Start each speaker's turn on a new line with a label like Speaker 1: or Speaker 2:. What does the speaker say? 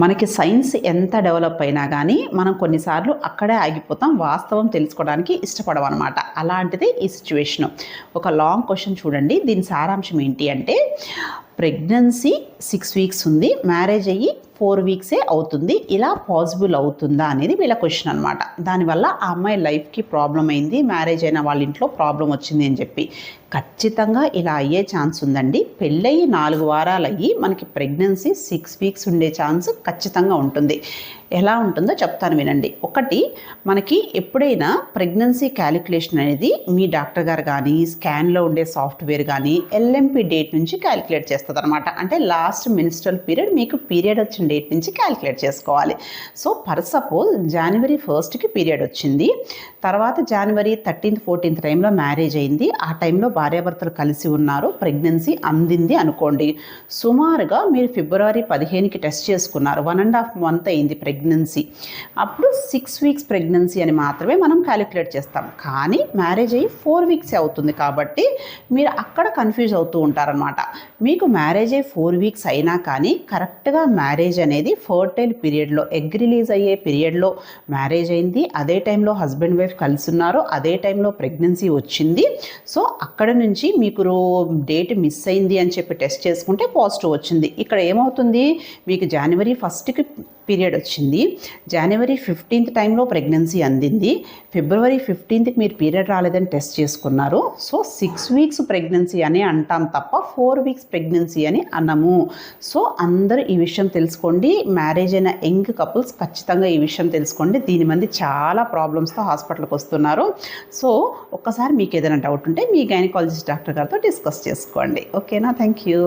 Speaker 1: మనకి సైన్స్ ఎంత డెవలప్ అయినా కానీ మనం కొన్నిసార్లు అక్కడే ఆగిపోతాం, వాస్తవం తెలుసుకోవడానికి ఇష్టపడమన్నమాట. అలాంటిది ఈ సిచ్యువేషను. ఒక లాంగ్ క్వశ్చన్ చూడండి, దీని సారాంశం ఏంటి అంటే, ప్రెగ్నెన్సీ 6 వీక్స్ ఉంది, మ్యారేజ్ అయ్యి 4 వీక్సే అవుతుంది, ఇలా పాసిబుల్ అవుతుందా అనేది వీళ్ళ క్వశ్చన్ అనమాట. దానివల్ల ఆ అమ్మాయి లైఫ్కి ప్రాబ్లం అయింది, మ్యారేజ్ అయిన వాళ్ళ ఇంట్లో ప్రాబ్లం వచ్చింది అని చెప్పి. ఖచ్చితంగా ఇలా అయ్యే ఛాన్స్ ఉందండి. పెళ్ళయి 4 వారాలు అయ్యి మనకి ప్రెగ్నెన్సీ 6 వీక్స్ ఉండే ఛాన్స్ ఖచ్చితంగా ఉంటుంది. ఎలా ఉంటుందో చెప్తాను వినండి. ఒకటి, మనకి ఎప్పుడైనా ప్రెగ్నెన్సీ క్యాలిక్యులేషన్ అనేది మీ డాక్టర్ గారు కానీ, స్కాన్లో ఉండే సాఫ్ట్వేర్ కానీ ఎల్ఎంపి డేట్ నుంచి క్యాలిక్యులేట్ చేస్తుంది అనమాట. అంటే లాస్ట్ మెన్స్ట్రల్ పీరియడ్, మీకు పీరియడ్ వచ్చిన డేట్ నుంచి క్యాలిక్యులేట్ చేసుకోవాలి. సో ఫర్ సపోజ్ జనవరి 1కి పీరియడ్ వచ్చింది, తర్వాత జనవరి 13th 14th టైంలో మ్యారేజ్ అయింది, ఆ టైంలో భార్యాభర్తలు కలిసి ఉన్నారు, ప్రెగ్నెన్సీ అందింది అనుకోండి. సుమారుగా మీరు ఫిబ్రవరి 15కి టెస్ట్ చేసుకున్నారు, 1.5 month అయింది ప్రెగ్నెన్సీ, అప్పుడు 6 వీక్స్ ప్రెగ్నెన్సీ అని మాత్రమే మనం క్యాలిక్యులేట్ చేస్తాం. కానీ మ్యారేజ్ అయ్యి 4 వీక్సే అవుతుంది కాబట్టి మీరు అక్కడ కన్ఫ్యూజ్ అవుతూ ఉంటారనమాట. మీకు మ్యారేజ్ అయ్యి 4 వీక్స్ అయినా కానీ కరెక్ట్గా మ్యారేజ్ అనేది ఫర్టైల్ పీరియడ్లో, ఎగ్ రిలీజ్ అయ్యే పీరియడ్లో మ్యారేజ్ అయింది, అదే టైంలో హస్బెండ్ వైఫ్ కలిసి ఉన్నారు, అదే టైంలో ప్రెగ్నెన్సీ వచ్చింది. సో అక్కడ నుంచి మీకు డేట్ మిస్ అయింది అని చెప్పి టెస్ట్ చేసుకుంటే పాజిటివ్ వచ్చింది. ఇక్కడ ఏమవుతుంది, మీకు జనవరి 1కి పీరియడ్ వచ్చింది, జనవరి 15th టైంలో ప్రెగ్నెన్సీ అందింది, ఫిబ్రవరి 15కి మీరు పీరియడ్ రాలేదని టెస్ట్ చేసుకున్నారు. సో 6 వీక్స్ ప్రెగ్నెన్సీ అని అంటాం తప్ప 4 వీక్స్ ప్రెగ్నెన్సీ అని అన్నము. సో అందరూ ఈ విషయం తెలుసుకోండి. మ్యారేజ్ అయిన యంగ్ కపుల్స్ ఖచ్చితంగా ఈ విషయం తెలుసుకోండి. దీని మంది చాలా ప్రాబ్లమ్స్తో హాస్పిటల్కి వస్తున్నారు. సో ఒక్కసారి మీకు ఏదైనా డౌట్ ఉంటే మీ గైనకాలజిస్ట్ డాక్టర్ గారితో డిస్కస్ చేసుకోండి. ఓకేనా? Thank you.